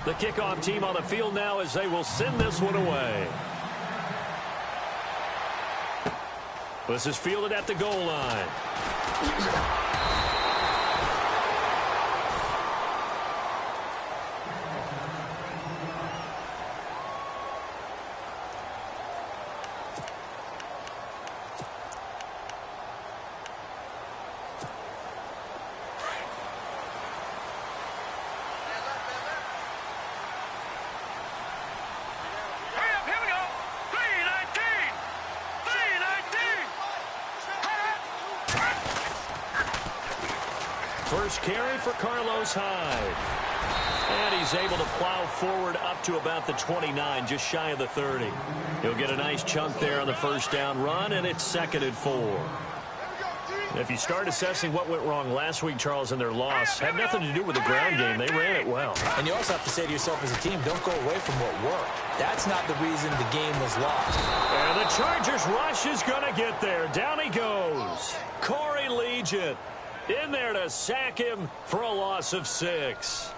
The kickoff team on the field now as they will send this one away. This is fielded at the goal line. First carry for Carlos Hyde. And he's able to plow forward up to about the 29, just shy of the 30. He'll get a nice chunk there on the first down run, and it's 2nd and 4. If you start assessing what went wrong last week, Charles, in their loss, had nothing to do with the ground game. They ran it well. And you also have to say to yourself as a team, don't go away from what worked. That's not the reason the game was lost. And the Chargers rush is going to get there. Down he goes. Corey Legion in there to sack him for a loss of 6.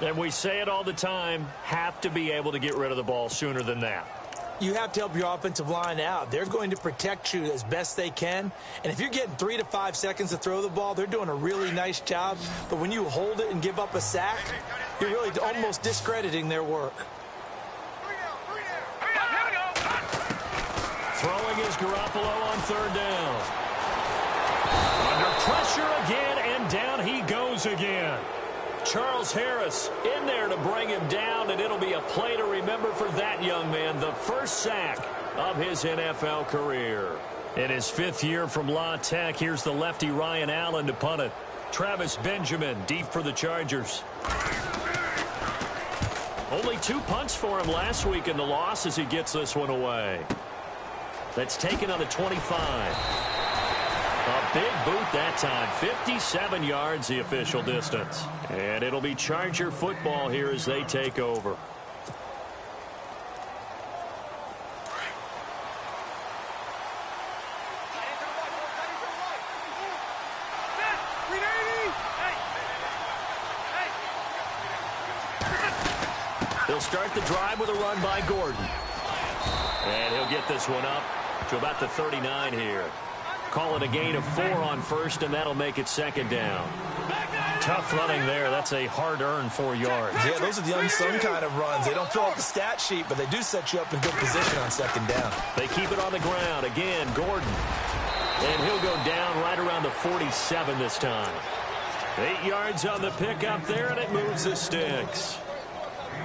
And we say it all the time, have to be able to get rid of the ball sooner than that. You have to help your offensive line out. They're going to protect you as best they can. And if you're getting 3 to 5 seconds to throw the ball, they're doing a really nice job. But when you hold it and give up a sack, you're really almost discrediting their work. Throwing is Garoppolo on 3rd down. Under pressure again, and down he goes again. Charles Harris in there to bring him down, and it'll be a play to remember for that young man. The first sack of his NFL career. In his 5th year from La Tech, here's the lefty Ryan Allen to punt it. Travis Benjamin deep for the Chargers. Only 2 punts for him last week in the loss as he gets this one away. That's taken on the 25. A big boot that time. 57 yards the official distance. And it'll be Charger football here as they take over. They'll start the drive with a run by Gordon. And he'll get this one up to about the 39 here. Call it a gain of 4 on first, and that'll make it 2nd down. Tough running there. That's a hard-earned 4 yards. Yeah, those are the unsung kind of runs. They don't fill out the stat sheet, but they do set you up in good position on 2nd down. They keep it on the ground. Again, Gordon. And he'll go down right around the 47 this time. 8 yards on the pickup there, and it moves the sticks.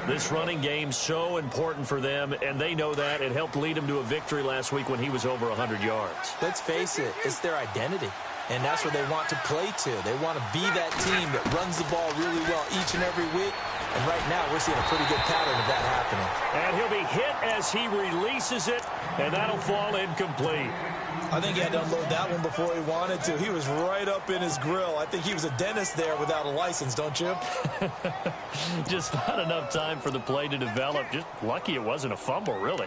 This running game so important for them, and they know that. It helped lead them to a victory last week when he was over 100 yards. Let's face it, it's their identity, and that's what they want to play to. They want to be that team that runs the ball really well each and every week, and right now we're seeing a pretty good pattern of that happening. And he'll be hit as he releases it, and that'll fall incomplete. I think he had to unload that one before he wanted to. He was right up in his grill. I think he was a dentist there without a license, don't you? Just not enough time for the play to develop. Just lucky it wasn't a fumble, really.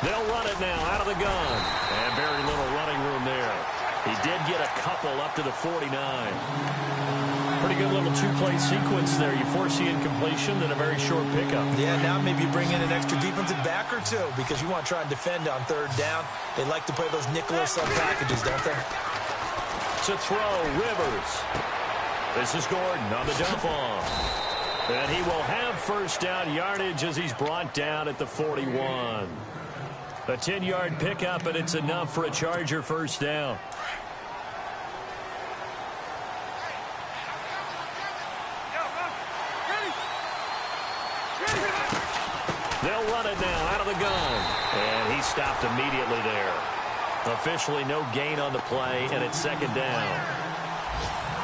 They'll run it now out of the gun. And very little running room there. He did get a couple up to the 49. Pretty good little 2-play sequence there. You force the incompletion, then a very short pickup. Yeah, now maybe bring in an extra defensive back or 2 because you want to try and defend on 3rd down. They like to play those nickel or sub packages, don't they? To throw, Rivers. This is Gordon on the dump off. And he will have first down yardage as he's brought down at the 41. A 10-yard pickup, and it's enough for a Charger first down. They'll run it now out of the gun. And he stopped immediately there. Officially no gain on the play, and it's 2nd down.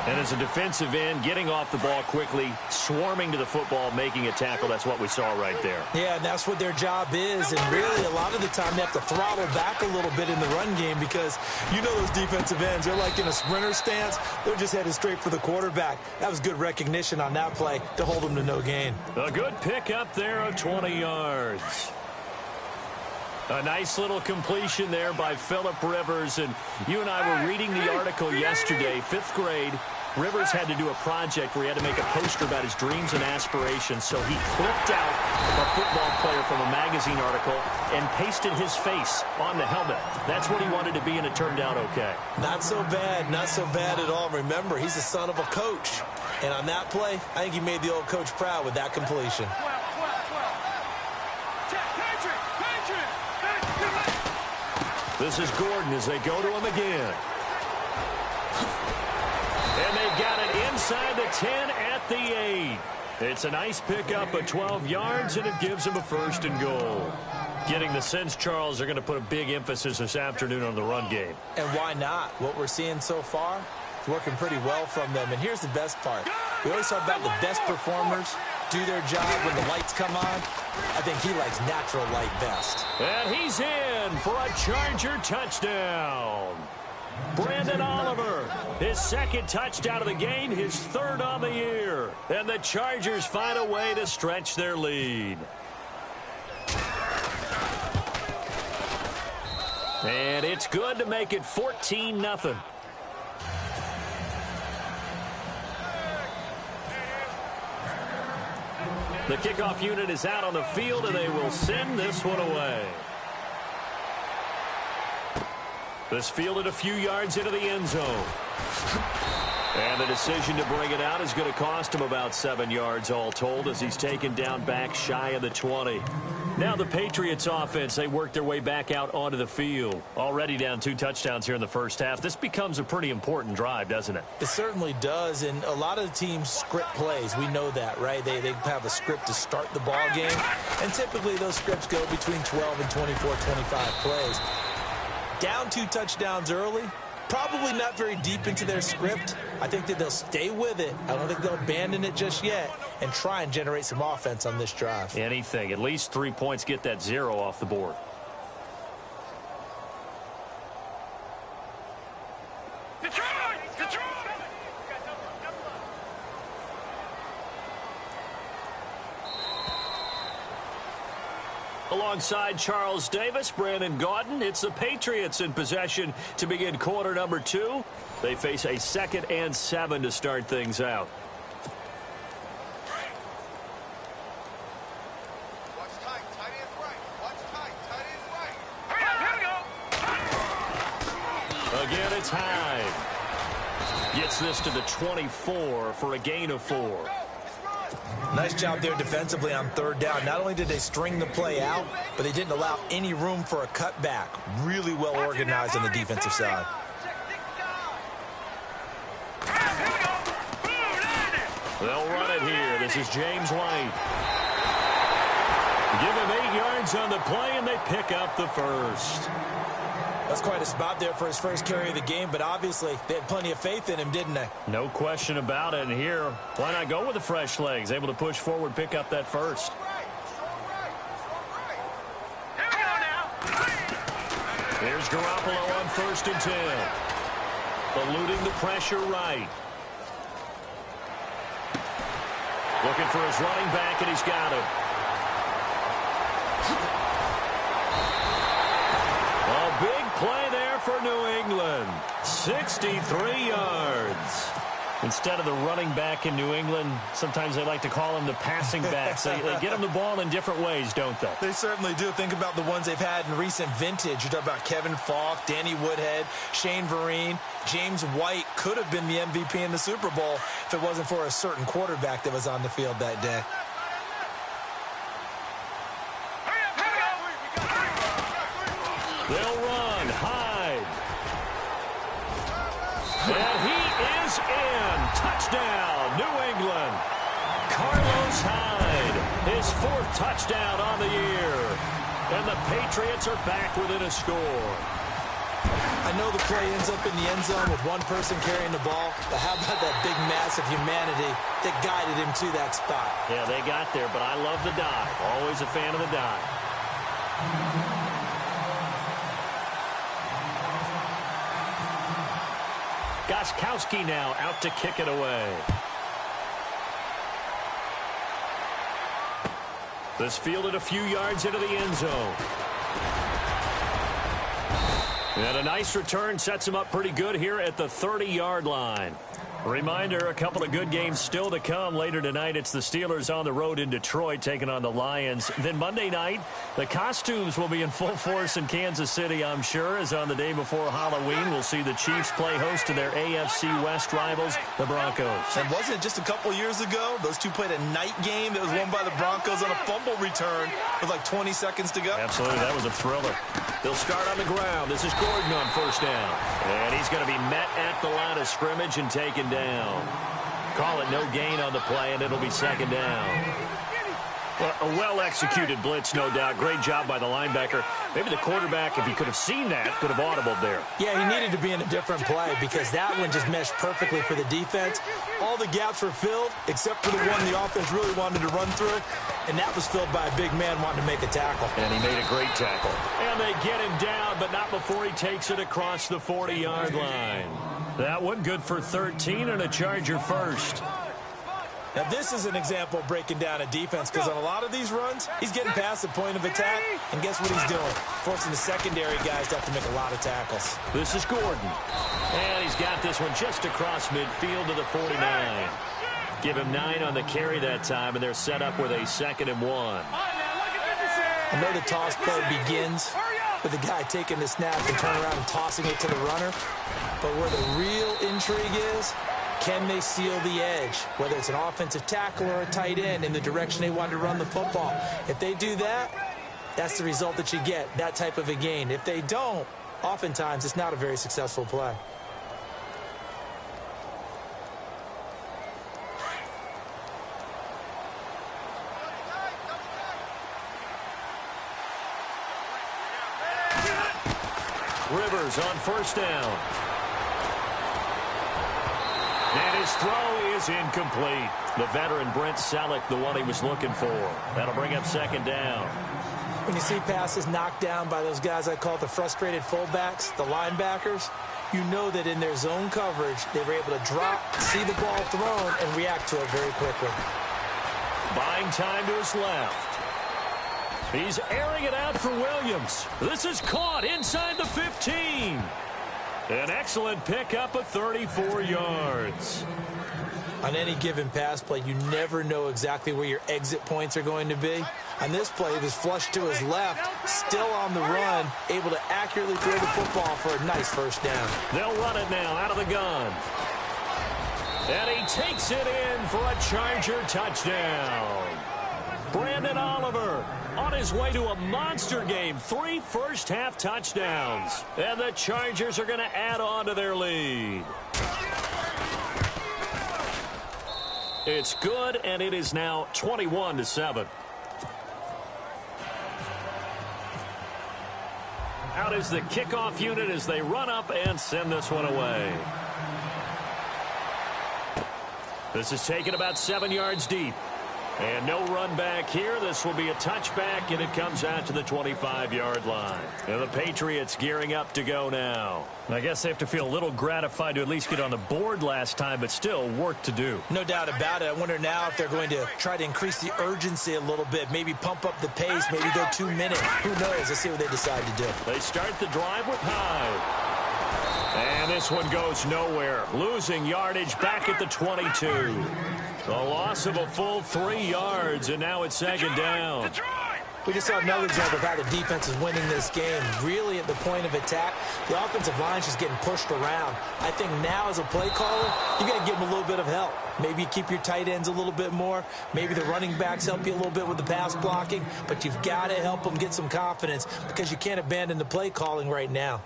And as a defensive end, getting off the ball quickly, swarming to the football, making a tackle, that's what we saw right there. Yeah, and that's what their job is. And really, a lot of the time, they have to throttle back a little bit in the run game because you know those defensive ends, they're like in a sprinter stance. They're just headed straight for the quarterback. That was good recognition on that play to hold them to no gain. A good pick up there of 20 yards. A nice little completion there by Phillip Rivers. And you and I were reading the article yesterday, 5th grade. Rivers had to do a project where he had to make a poster about his dreams and aspirations. So he clipped out a football player from a magazine article and pasted his face on the helmet. That's what he wanted to be, and it turned out okay. Not so bad. Not so bad at all. Remember, he's the son of a coach. And on that play, I think he made the old coach proud with that completion. This is Gordon as they go to him again. And they've got it inside the 10 at the 8. It's a nice pickup of 12 yards, and it gives them a 1st and goal. Getting the sense, Charles, they're going to put a big emphasis this afternoon on the run game. And why not? What we're seeing so far, it's working pretty well from them. And here's the best part. We always talk about the best performers do their job when the lights come on. I think he likes natural light best. And he's in for a Charger touchdown. Brandon Oliver, his 2nd touchdown of the game, his 3rd on the year. And the Chargers find a way to stretch their lead. And it's good to make it 14-0. The kickoff unit is out on the field, and they will send this one away. This fielded a few yards into the end zone. And the decision to bring it out is going to cost him about 7 yards all told as he's taken down back shy of the 20. Now the Patriots offense, they work their way back out onto the field. Already down 2 touchdowns here in the first half. This becomes a pretty important drive, doesn't it? It certainly does, and a lot of the teams script plays. We know that, right? They have a script to start the ball game, and typically those scripts go between 12 and 24, 25 plays. Down 2 touchdowns early, probably not very deep into their script. I think that they'll stay with it. I don't think they'll abandon it just yet and try and generate some offense on this drive. Anything. At least 3 points, get that 0 off the board. Alongside Charles Davis, Brandon Gaudin, it's the Patriots in possession to begin quarter number 2. They face a 2nd and 7 to start things out. Watch tight, tight ends right. Watch tight, tight ends right. Again, it's Hyde. Gets this to the 24 for a gain of 4. Nice job there defensively on 3rd down. Not only did they string the play out, but they didn't allow any room for a cutback. Really well organized on the defensive side. They'll run it here. This is James White. Give him 8 yards on the play, and they pick up the 1st. That's quite a spot there for his first carry of the game, but obviously they had plenty of faith in him, didn't they? No question about it. And here, why not go with the fresh legs? Able to push forward, pick up that 1st. Here's Garoppolo on 1st and 10. Eluding the pressure right. Looking for his running back, and he's got him. A big play there for New England. 63 yards. Instead of the running back in New England, sometimes they like to call them the passing backs. They get them the ball in different ways, don't they? They certainly do. Think about the ones they've had in recent vintage. You're talking about Kevin Falk, Danny Woodhead, Shane Vereen. James White could have been the MVP in the Super Bowl if it wasn't for a certain quarterback that was on the field that day. They'll run. Hyde. And he is in. Touchdown, New England. Carlos Hyde, his 4th touchdown on the year. And the Patriots are back within a score. I know the play ends up in the end zone with one person carrying the ball, but how about that big mass of humanity that guided him to that spot? Yeah, they got there, but I love the dive. Always a fan of the dive. Gostkowski now out to kick it away. This fielded a few yards into the end zone. And a nice return sets him up pretty good here at the 30-yard line. Reminder, a couple of good games still to come. Later tonight, it's the Steelers on the road in Detroit taking on the Lions. Then Monday night, the costumes will be in full force in Kansas City, I'm sure, as on the day before Halloween, we'll see the Chiefs play host to their AFC West rivals, the Broncos. And wasn't it just a couple years ago, those two played a night game that was won by the Broncos on a fumble return with like 20 seconds to go? Absolutely, that was a thriller. They'll start on the ground. This is Gordon on first down. And he's going to be met at the line of scrimmage and taken down. Call it no gain on the play, and it'll be second down. Well, a well-executed blitz, no doubt. Great job by the linebacker. Maybe the quarterback, if he could have seen that, could have audibled there. Yeah, he needed to be in a different play because that one just meshed perfectly for the defense. All the gaps were filled except for the one the offense really wanted to run through, and that was filled by a big man wanting to make a tackle. And he made a great tackle. And they get him down, but not before he takes it across the 40-yard line. That one good for 13 and a Charger first. Now, this is an example of breaking down a defense because on a lot of these runs, he's getting past the point of attack, and guess what he's doing? Forcing the secondary guys to have to make a lot of tackles. This is Gordon. And he's got this one just across midfield to the 49. Give him 9 on the carry that time, and they're set up with a 2nd and 1. I know the toss play begins with the guy taking the snap and turning around and tossing it to the runner, but where the real intrigue is, can they seal the edge, whether it's an offensive tackle or a tight end in the direction they want to run the football? If they do that, that's the result that you get, that type of a gain. If they don't, oftentimes it's not a very successful play. Rivers on first down. And his throw is incomplete. The veteran Brent Selleck, the one he was looking for. That'll bring up 2nd down. When you see passes knocked down by those guys I call the frustrated fullbacks, the linebackers, you know that in their zone coverage, they were able to drop, see the ball thrown, and react to it very quickly. Buying time to his left. He's airing it out for Williams. This is caught inside the 15. An excellent pickup of 34 yards. On any given pass play, you never know exactly where your exit points are going to be. On this play, he was flushed to his left, still on the run, able to accurately throw the football for a nice first down. They'll run it now out of the gun. And he takes it in for a Charger touchdown. Brandon Oliver on his way to a monster game. 3 first-half touchdowns. And the Chargers are going to add on to their lead. It's good, and it is now 21-7. Out is the kickoff unit as they run up and send this one away. This is taken about 7 yards deep. And no run back here. This will be a touchback, and it comes out to the 25-yard line. And the Patriots gearing up to go now. I guess they have to feel a little gratified to at least get on the board last time, but still work to do. No doubt about it. I wonder now if they're going to try to increase the urgency a little bit, maybe pump up the pace, maybe go 2 minutes. Who knows? Let's see what they decide to do. They start the drive with Hyde. And this one goes nowhere. Losing yardage back at the 22. A loss of a full 3 yards, and now it's 2nd down. We just saw another example of how the defense is winning this game. Really at the point of attack, the offensive line is just getting pushed around. I think now as a play caller, you got to give them a little bit of help. Maybe you keep your tight ends a little bit more. Maybe the running backs help you a little bit with the pass blocking. But you've got to help them get some confidence because you can't abandon the play calling right now.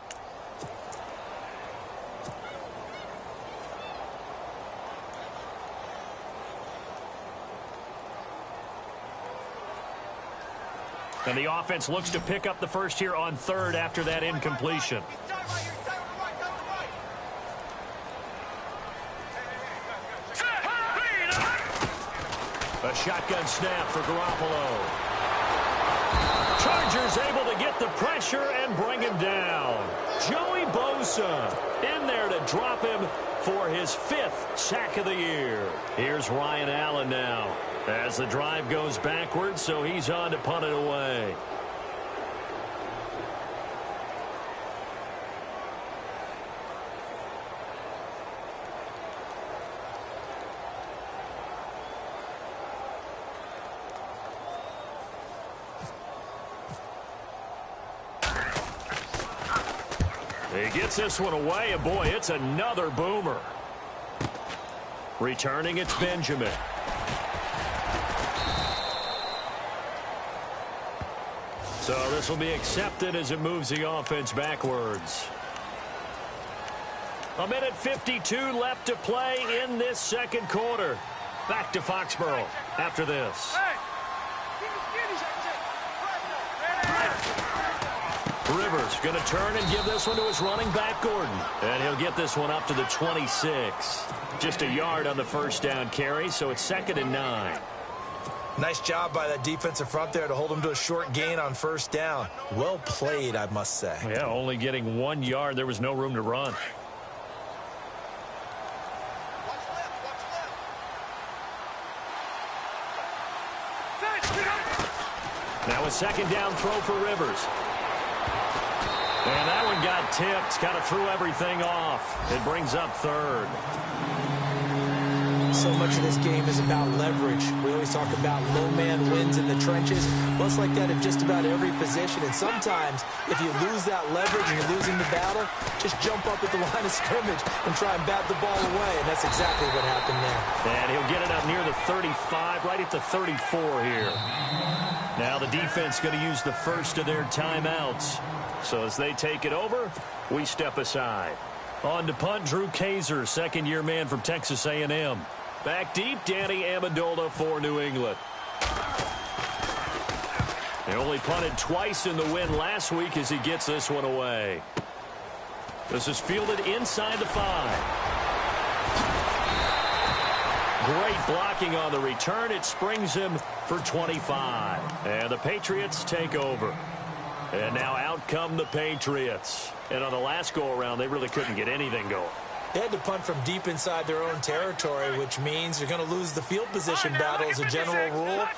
And the offense looks to pick up the first here on 3rd after that incompletion. A shotgun snap for Garoppolo. Chargers able to get the pressure and bring him down. Joey Bosa in there to drop him for his 5th sack of the year. Here's Ryan Allen now as the drive goes backwards, so he's on to punt it away. He gets this one away, and boy, it's another boomer. Returning, it's Benjamin. So this will be accepted as it moves the offense backwards. 1:52 left to play in this second quarter. Back to Foxborough after this. Rivers going to turn and give this one to his running back, Gordon. And he'll get this one up to the 26. Just a yard on the first down carry, so it's 2nd and 9. Nice job by that defensive front there to hold him to a short gain on first down. Well played, I must say. Yeah, only getting 1 yard. There was no room to run. Now a second down throw for Rivers. And that one got tipped, kind of threw everything off. It brings up 3rd. So much of this game is about leverage. We always talk about low man wins in the trenches. Well, it's like that at just about every position. And sometimes, if you lose that leverage and you're losing the battle, just jump up at the line of scrimmage and try and bat the ball away. And that's exactly what happened there. And he'll get it up near the 35, right at the 34 here. Now the defense going to use the first of their timeouts. So as they take it over, we step aside. On to punt, Drew Kaiser, second-year man from Texas A&M. Back deep, Danny Amendola for New England. They only punted twice in the win last week as he gets this one away. This is fielded inside the 5. Great blocking on the return. It springs him for 25. And the Patriots take over. And now out come the Patriots. And on the last go-around, they really couldn't get anything going. They had to punt from deep inside their own territory, which means you're going to lose the field position battle as a general rule.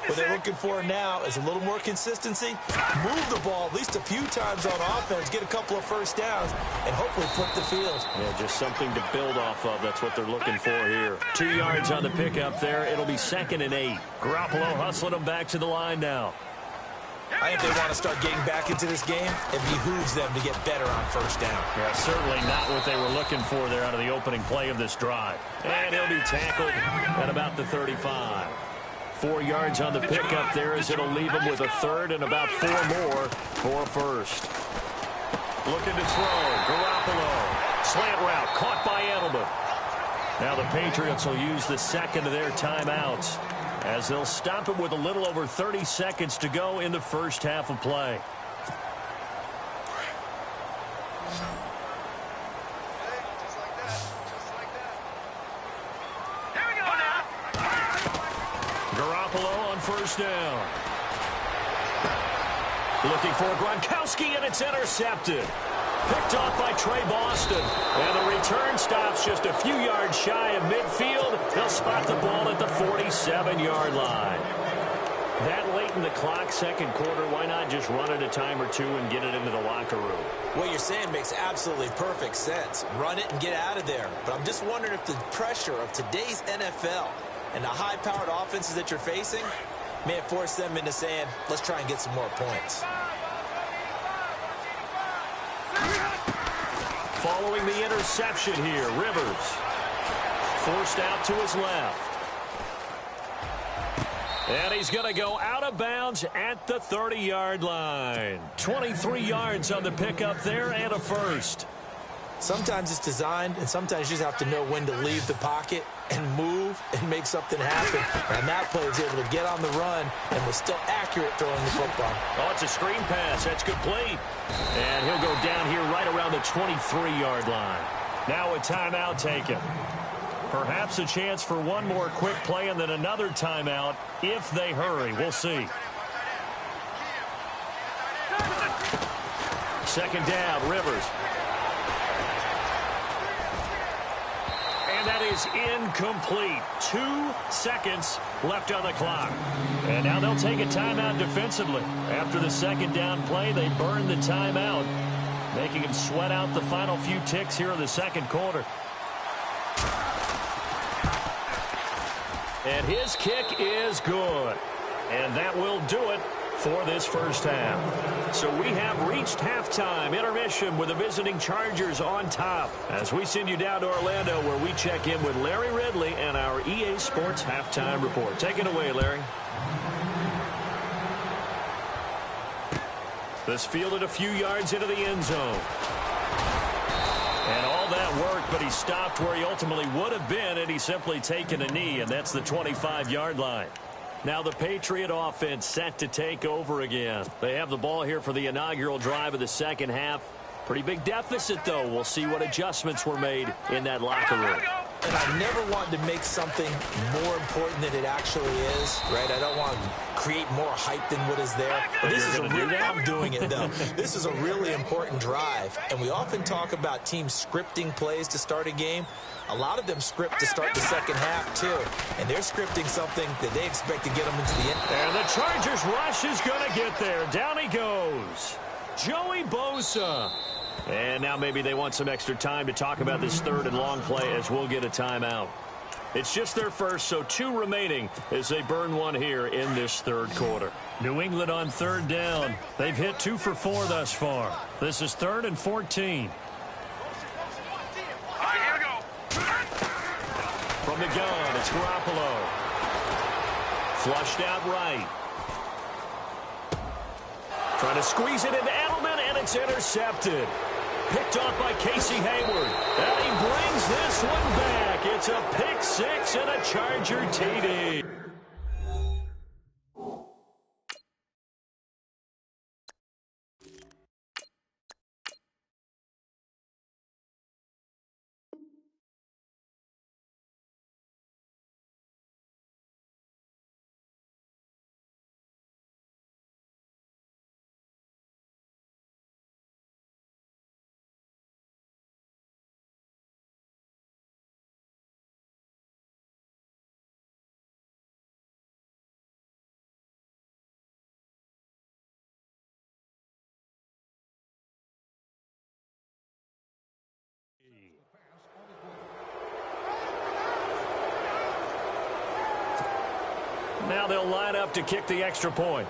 What they're looking for now is a little more consistency, move the ball at least a few times on offense, get a couple of first downs, and hopefully flip the field. Yeah, just something to build off of. That's what they're looking for here. 2 yards on the pickup there. It'll be 2nd and 8. Garoppolo hustling them back to the line now. I think they want to start getting back into this game. It behooves them to get better on first down. Yeah, certainly not what they were looking for there out of the opening play of this drive. And he'll be tackled at about the 35. 4 yards on the pickup there as it'll leave him with a 3rd and about 4 more for a first. Looking to throw. Garoppolo. Slant route caught by Edelman. Now the Patriots will use the second of their timeouts as they'll stop him with a little over 30 seconds to go in the first half of play. Here we go now. Garoppolo on first down. Looking for Gronkowski, and it's intercepted. Picked off by Trey Boston. And the return stops just a few yards shy of midfield. They'll spot the ball at the 47-yard line. That late in the clock, second quarter, why not just run it a time or two and get it into the locker room? What you're saying makes absolutely perfect sense. Run it and get out of there. But I'm just wondering if the pressure of today's NFL and the high-powered offenses that you're facing may have forced them into saying, let's try and get some more points. Following the interception here, Rivers forced out to his left. And he's going to go out of bounds at the 30-yard line. 23 yards on the pickup there and a first. Sometimes it's designed, and sometimes you just have to know when to leave the pocket and move and make something happen. And that player is able to get on the run and was still accurate throwing the football. Oh, it's a screen pass. That's complete. And he'll go down here right around the 23-yard line. Now a timeout taken. Perhaps a chance for one more quick play and then another timeout if they hurry. We'll see. Second down, Rivers. And that is incomplete. 2 seconds left on the clock. And now they'll take a timeout defensively. After the second down play, they burn the timeout, making him sweat out the final few ticks here in the second quarter. And his kick is good. And that will do it for this first half. So we have reached halftime intermission with the visiting Chargers on top as we send you down to Orlando where we check in with Larry Ridley and our EA Sports halftime report. Take it away, Larry. This fielded a few yards into the end zone. And all that worked, but he stopped where he ultimately would have been had he simply taken a knee, and that's the 25-yard line. Now the Patriot offense set to take over again. They have the ball here for the inaugural drive of the second half. Pretty big deficit, though. We'll see what adjustments were made in that locker room. And I never wanted to make something more important than it actually is, right? I don't want to create more hype than what is there. But this is a really, I'm doing it, though. This is a really important drive. And we often talk about teams scripting plays to start a game. A lot of them script to start the second half, too. And they're scripting something that they expect to get them into the end. And the Chargers rush is going to get there. Down he goes. Joey Bosa. And now maybe they want some extra time to talk about this third and long play as we'll get a timeout. It's just their first, so 2 remaining as they burn one here in this third quarter. New England on third down. They've hit 2 for 4 thus far. This is 3rd and 14. From the gun, it's Garoppolo. Flushed out right. Trying to squeeze it into Edelman, and it's intercepted. Picked off by Casey Hayward. And he brings this one back. It's a pick 6 and a Charger TD. Now they'll line up to kick the extra point.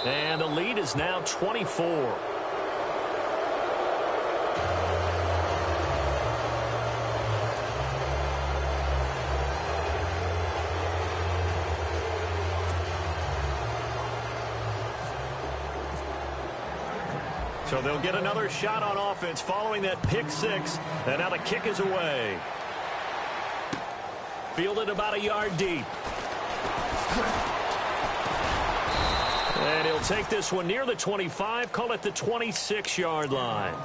And the lead is now 24. So they'll get another shot on offense following that pick 6. And now the kick is away. Fielded about a yard deep. And he'll take this one near the 25, call it the 26-yard line.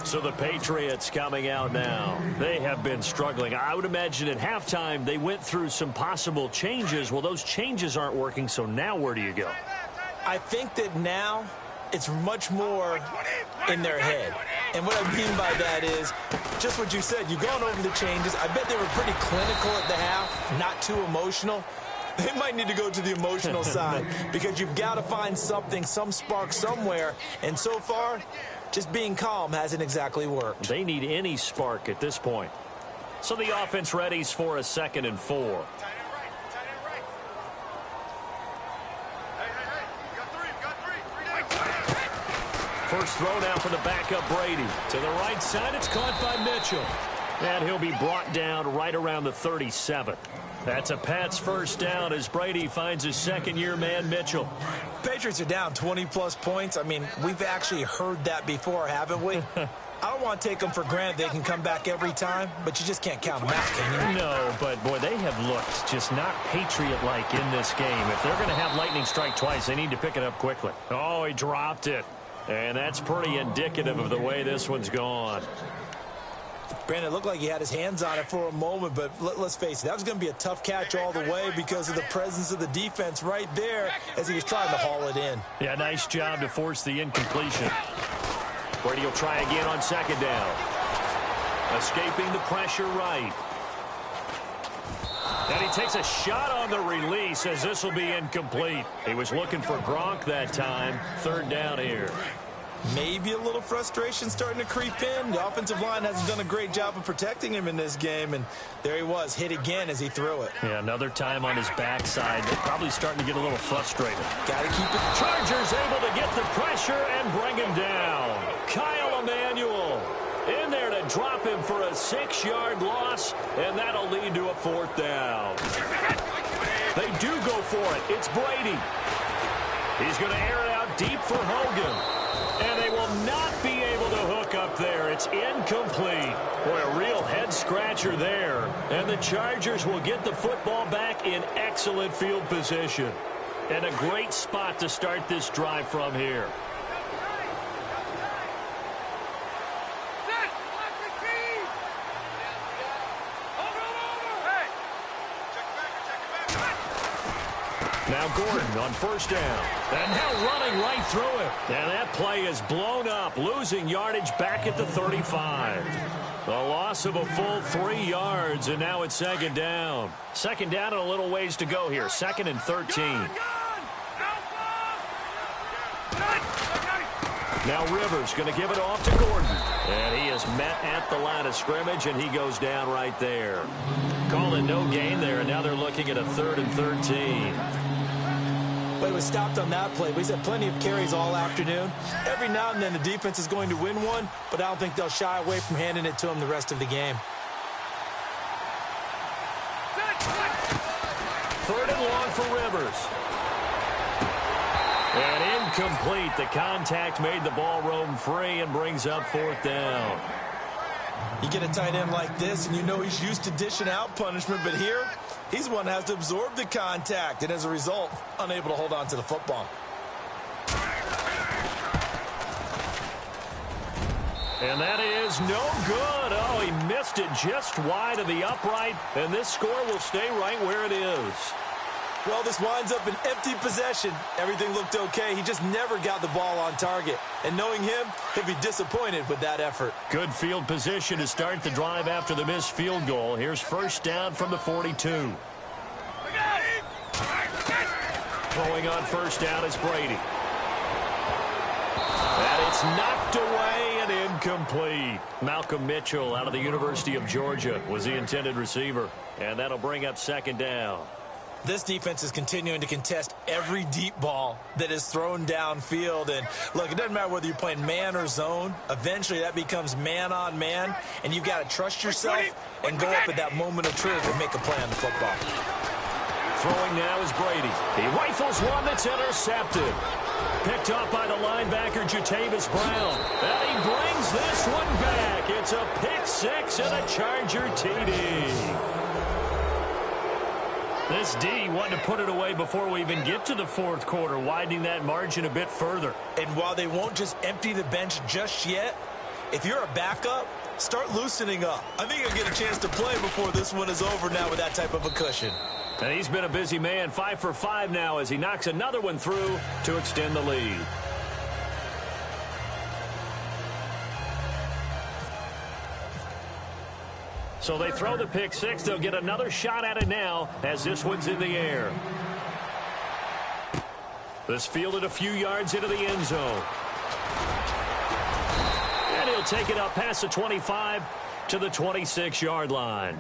So the Patriots coming out now. They have been struggling. I would imagine at halftime they went through some possible changes. Well, those changes aren't working, so now where do you go? I think that now it's much more in their head. And what I mean by that is just what you said. You've gone over the changes. I bet they were pretty clinical at the half, not too emotional. They might need to go to the emotional side because you've got to find something, some spark somewhere. And so far, just being calm hasn't exactly worked. They need any spark at this point. So the offense readies for a 2nd and 4. First throw now for the backup Brady. To the right side, it's caught by Mitchell. And he'll be brought down right around the 37. That's a Pats first down as Brady finds his second-year man, Mitchell. Patriots are down 20-plus points. I mean, we've actually heard that before, haven't we? I don't want to take them for granted they can come back every time, but you just can't count them out, can you? No, but, boy, they have looked just not Patriot-like in this game. If they're going to have lightning strike twice, they need to pick it up quickly. Oh, he dropped it. And that's pretty indicative of the way this one's gone. Brandon, it looked like he had his hands on it for a moment, but let's face it, that was going to be a tough catch all the way because of the presence of the defense right there as he was trying to haul it in. Yeah, nice job to force the incompletion. Brady will try again on second down. Escaping the pressure right. And he takes a shot on the release as this will be incomplete. He was looking for Gronk that time. Third down here. Maybe a little frustration starting to creep in. The offensive line hasn't done a great job of protecting him in this game, and there he was, hit again as he threw it. Yeah, another time on his backside. They're probably starting to get a little frustrated. Got to keep it. Chargers able to get the pressure and bring him down. Kyle Emanuel in there to drop him for a 6-yard loss, and that'll lead to a fourth down. They do go for it. It's Brady. He's going to air it out deep for Hogan. And they will not be able to hook up there. It's incomplete. Boy, a real head-scratcher there. And the Chargers will get the football back in excellent field position. And a great spot to start this drive from here. Now Gordon on first down. And now running right through it. And that play is blown up, losing yardage back at the 35. The loss of a full 3 yards, and now it's second down. Second down and a little ways to go here. Second and 13. Now Rivers going to give it off to Gordon. And he is met at the line of scrimmage, and he goes down right there. Calling no gain there, and now they're looking at a 3rd and 13. But it was stopped on that play. He's had plenty of carries all afternoon. Every now and then the defense is going to win one, but I don't think they'll shy away from handing it to him the rest of the game. 3rd and long for Rivers. And incomplete. The contact made the ball roam free and brings up 4th down. You get a tight end like this, and you know he's used to dishing out punishment, but here, he's the one that has to absorb the contact, and as a result, unable to hold on to the football. And that is no good. Oh, he missed it just wide of the upright, and this score will stay right where it is. Well, this winds up an empty possession. Everything looked okay. He just never got the ball on target. And knowing him, he'll be disappointed with that effort. Good field position to start the drive after the missed field goal. Here's first down from the 42. Throwing on first down is Brady. And it's knocked away and incomplete. Malcolm Mitchell out of the University of Georgia was the intended receiver. And that'll bring up second down. This defense is continuing to contest every deep ball that is thrown downfield. And, look, it doesn't matter whether you're playing man or zone. Eventually, that becomes man-on-man, and you've got to trust yourself and go up at that moment of truth and make a play on the football. Throwing now is Brady. He rifles one that's intercepted. Picked up by the linebacker, Jatavis Brown. And he brings this one back. It's a pick six and a Charger TD. This D wanted to put it away before we even get to the fourth quarter, widening that margin a bit further. And while they won't just empty the bench just yet, if you're a backup, start loosening up. I think you'll get a chance to play before this one is over now with that type of a cushion. And he's been a busy man, 5 for 5 now as he knocks another one through to extend the lead. So they throw the pick six. They'll get another shot at it now as this one's in the air. This fielded a few yards into the end zone. And he'll take it up past the 25 to the 26-yard line.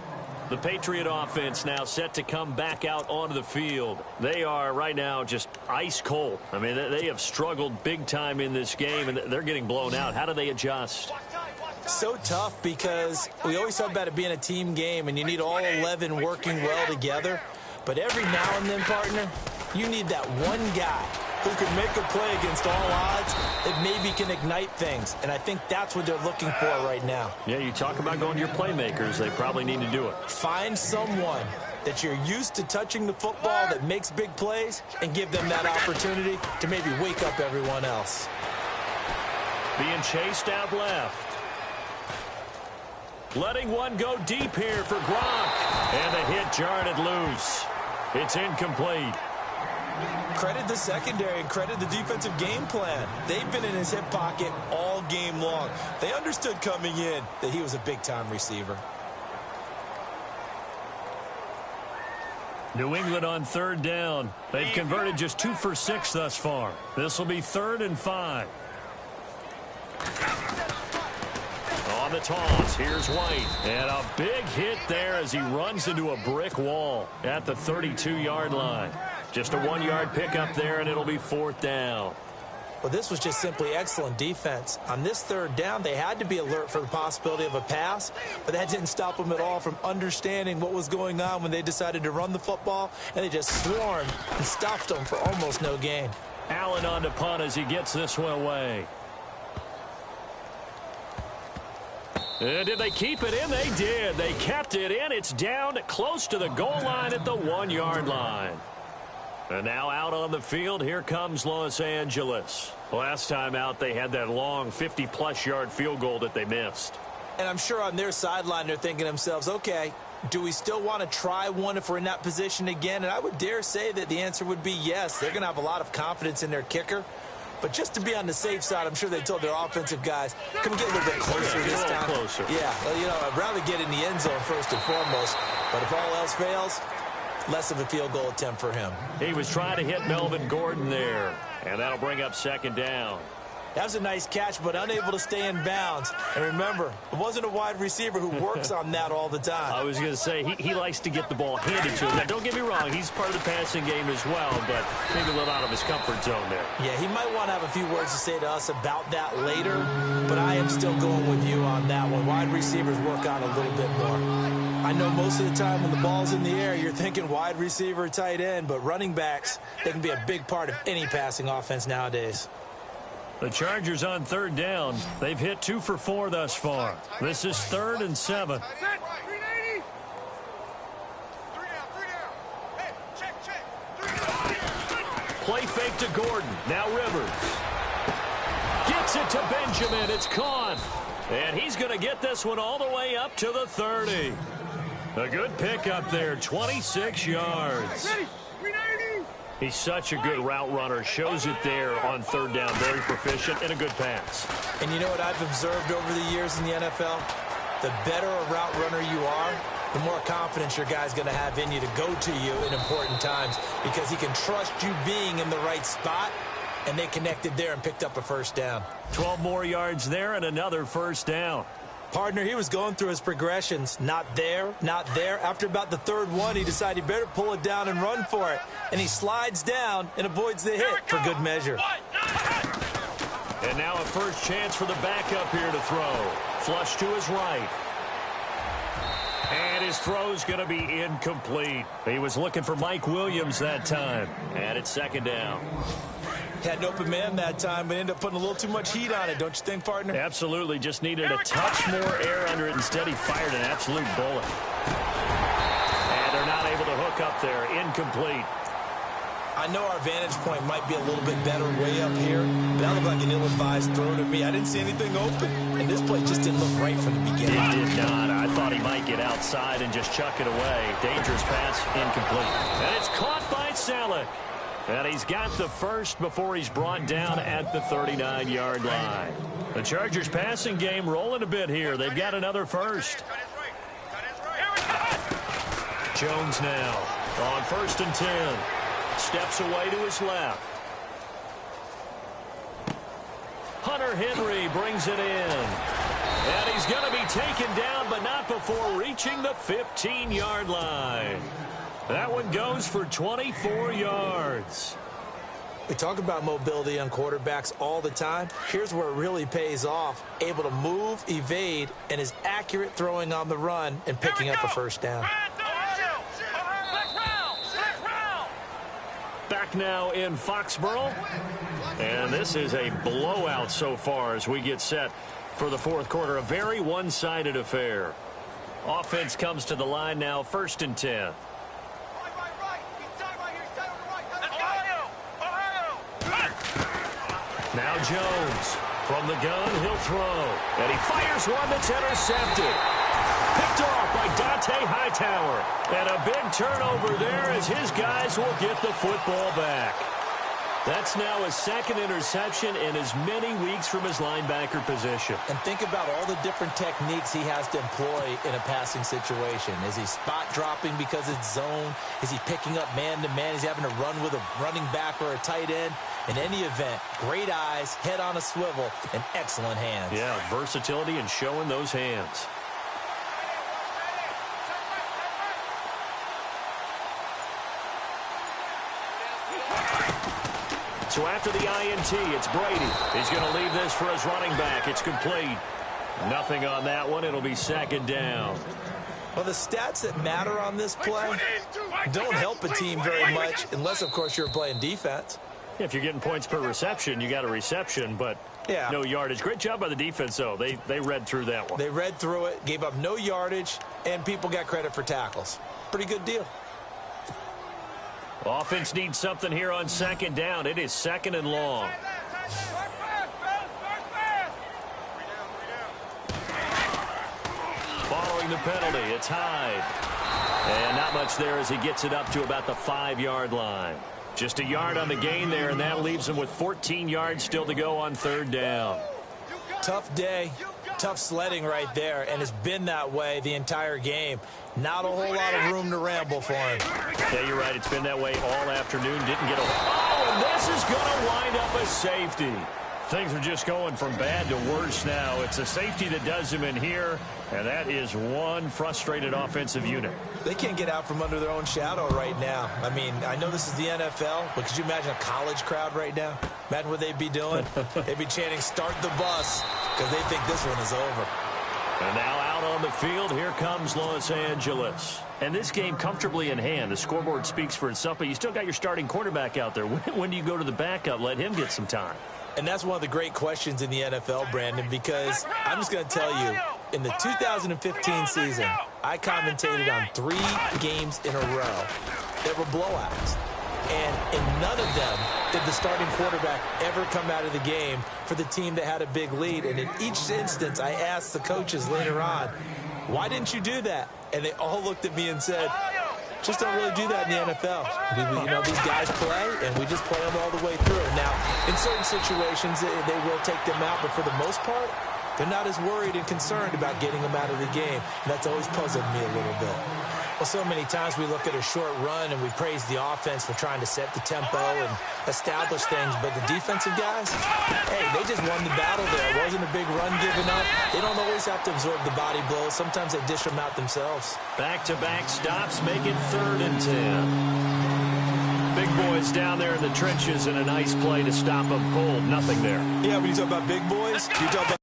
The Patriot offense now set to come back out onto the field. They are right now just ice cold. I mean, they have struggled big time in this game, and they're getting blown out. How do they adjust? So tough because we always talk about it being a team game, and you need all 11 working well together. But every now and then, partner, you need that one guy who can make a play against all odds that maybe can ignite things. And I think that's what they're looking for right now. Yeah, you talk about going to your playmakers. They probably need to do it. Find someone that you're used to touching the football that makes big plays and give them that opportunity to maybe wake up everyone else. Being chased out left. Letting one go deep here for Gronk. And the hit jarred it loose. It's incomplete. Credit the secondary and credit the defensive game plan. They've been in his hip pocket all game long. They understood coming in that he was a big-time receiver. New England on third down. They've converted just 2 for 6 thus far. This will be 3rd and 5. On the toss, here's White. And a big hit there as he runs into a brick wall at the 32-yard line. Just a 1-yard pickup there, and it'll be 4th down. Well, this was just simply excellent defense. On this 3rd down, they had to be alert for the possibility of a pass, but that didn't stop them at all from understanding what was going on when they decided to run the football, and they just swarmed and stuffed them for almost no gain. Allen on to punt as he gets this one away. Did they keep it in? They did. They kept it in. It's down close to the goal line at the 1-yard line. And now out on the field, here comes Los Angeles. Last time out, they had that long 50-plus yard field goal that they missed. And I'm sure on their sideline, they're thinking to themselves, okay, do we still want to try one if we're in that position again? And I would dare say that the answer would be yes. They're going to have a lot of confidence in their kicker. But just to be on the safe side, I'm sure they told their offensive guys, can we get a little bit closer this time? Closer. Yeah, well, you know, I'd rather get in the end zone first and foremost. But if all else fails, less of a field goal attempt for him. He was trying to hit Melvin Gordon there, and that'll bring up 2nd down. That was a nice catch, but unable to stay in bounds. And remember, it wasn't a wide receiver who works on that all the time. I was going to say, he likes to get the ball handed to him. Now, don't get me wrong, he's part of the passing game as well, but maybe a little out of his comfort zone there. Yeah, he might want to have a few words to say to us about that later, but I am still going with you on that one. Wide receivers work on a little bit more. I know most of the time when the ball's in the air, you're thinking wide receiver, tight end, but running backs, they can be a big part of any passing offense nowadays. The Chargers on 3rd down. They've hit 2 for 4 thus far. This is 3rd and 7. Play fake to Gordon. Now Rivers. Gets it to Benjamin. It's caught. And he's going to get this one all the way up to the 30. A good pickup there, 26 yards. He's such a good route runner. Shows it there on 3rd down. Very proficient and a good pass. And you know what I've observed over the years in the NFL? The better a route runner you are, the more confidence your guy's going to have in you to go to you in important times because he can trust you being in the right spot, and they connected there and picked up a 1st down. 12 more yards there and another 1st down. Partner, he was going through his progressions. Not there, not there. After about the 3rd one, he decided he better pull it down and run for it. And he slides down and avoids the hit for good measure. And now a first chance for the backup here to throw. Flush to his right. And his throw's going to be incomplete. He was looking for Mike Williams that time. And it's 2nd down. Had an open man that time, but ended up putting a little too much heat on it, don't you think, partner? Absolutely. Just needed a touch more air under it. Instead, he fired an absolute bullet. And they're not able to hook up there. Incomplete. I know our vantage point might be a little bit better way up here, but that looked like an ill-advised throw to me. I didn't see anything open, and this play just didn't look right from the beginning. It did not. I thought he might get outside and just chuck it away. Dangerous pass, incomplete. And it's caught by Selleck. And he's got the 1st before he's brought down at the 39-yard line. The Chargers passing game rolling a bit here. They've got another 1st. Jones now on 1st and 10. Steps away to his left. Hunter Henry brings it in. And he's going to be taken down, but not before reaching the 15-yard line. That one goes for 24 yards. We talk about mobility on quarterbacks all the time. Here's where it really pays off. Able to move, evade, and is accurate throwing on the run and picking up a 1st down. Back now in Foxborough. And this is a blowout so far as we get set for the fourth quarter. A very one-sided affair. Offense comes to the line now, 1st and 10. Now Jones from the gun, he'll throw. And he fires one that's intercepted. Picked off by Dante Hightower. And a big turnover there as his guys will get the football back. That's now his 2nd interception in as many weeks from his linebacker position. And think about all the different techniques he has to employ in a passing situation. Is he spot dropping because it's zone? Is he picking up man-to-man? Is he having to run with a running back or a tight end? In any event, great eyes, head on a swivel, and excellent hands. Yeah, versatility and showing those hands. So after the INT, it's Brady. He's going to leave this for his running back. It's complete. Nothing on that one. It'll be 2nd down. Well, the stats that matter on this play don't help a team very much unless, of course, you're playing defense. If you're getting points per reception, you got a reception, but no yardage. Great job by the defense, though. They read through that one. They read through it, gave up no yardage, and people got credit for tackles. Pretty good deal. Offense needs something here on 2nd down. It is 2nd and long. Following the penalty, it's Hyde. And not much there as he gets it up to about the 5-yard line. Just a yard on the gain there, and that leaves him with 14 yards still to go on 3rd down. Tough day, tough sledding right there, and it's been that way the entire game. Not a whole lot of room to ramble for him. Yeah, you're right. It's been that way all afternoon. Didn't get a... Oh, and this is going to wind up a safety. Things are just going from bad to worse now. It's a safety that does him in here, and that is one frustrated offensive unit. They can't get out from under their own shadow right now. I mean, I know this is the NFL, but could you imagine a college crowd right now? Imagine what they'd be doing. They'd be chanting, "Start the bus," because they think this one is over. And now out on the field, here comes Los Angeles. And this game comfortably in hand. The scoreboard speaks for itself, but you still got your starting quarterback out there. When do you go to the backup? Let him get some time. And that's one of the great questions in the NFL, Brandon, because I'm just going to tell you, in the 2015 season, I commentated on 3 games in a row that were blowouts. And in none of them did the starting quarterback ever come out of the game for the team that had a big lead. And in each instance, I asked the coaches later on, why didn't you do that? And they all looked at me and said, just don't really do that in the NFL. You know, these guys play, and we just play them all the way through. Now, in certain situations, they will take them out, but for the most part, they're not as worried and concerned about getting them out of the game. And that's always puzzled me a little bit. Well, so many times we look at a short run and we praise the offense for trying to set the tempo and establish things, but the defensive guys, hey, they just won the battle there. It wasn't a big run given up. They don't always have to absorb the body blows. Sometimes they dish them out themselves. Back-to-back stops make it 3rd and 10. Big boys down there in the trenches, and a nice play to stop them cold. Nothing there. Yeah, when you talk about big boys, you talk about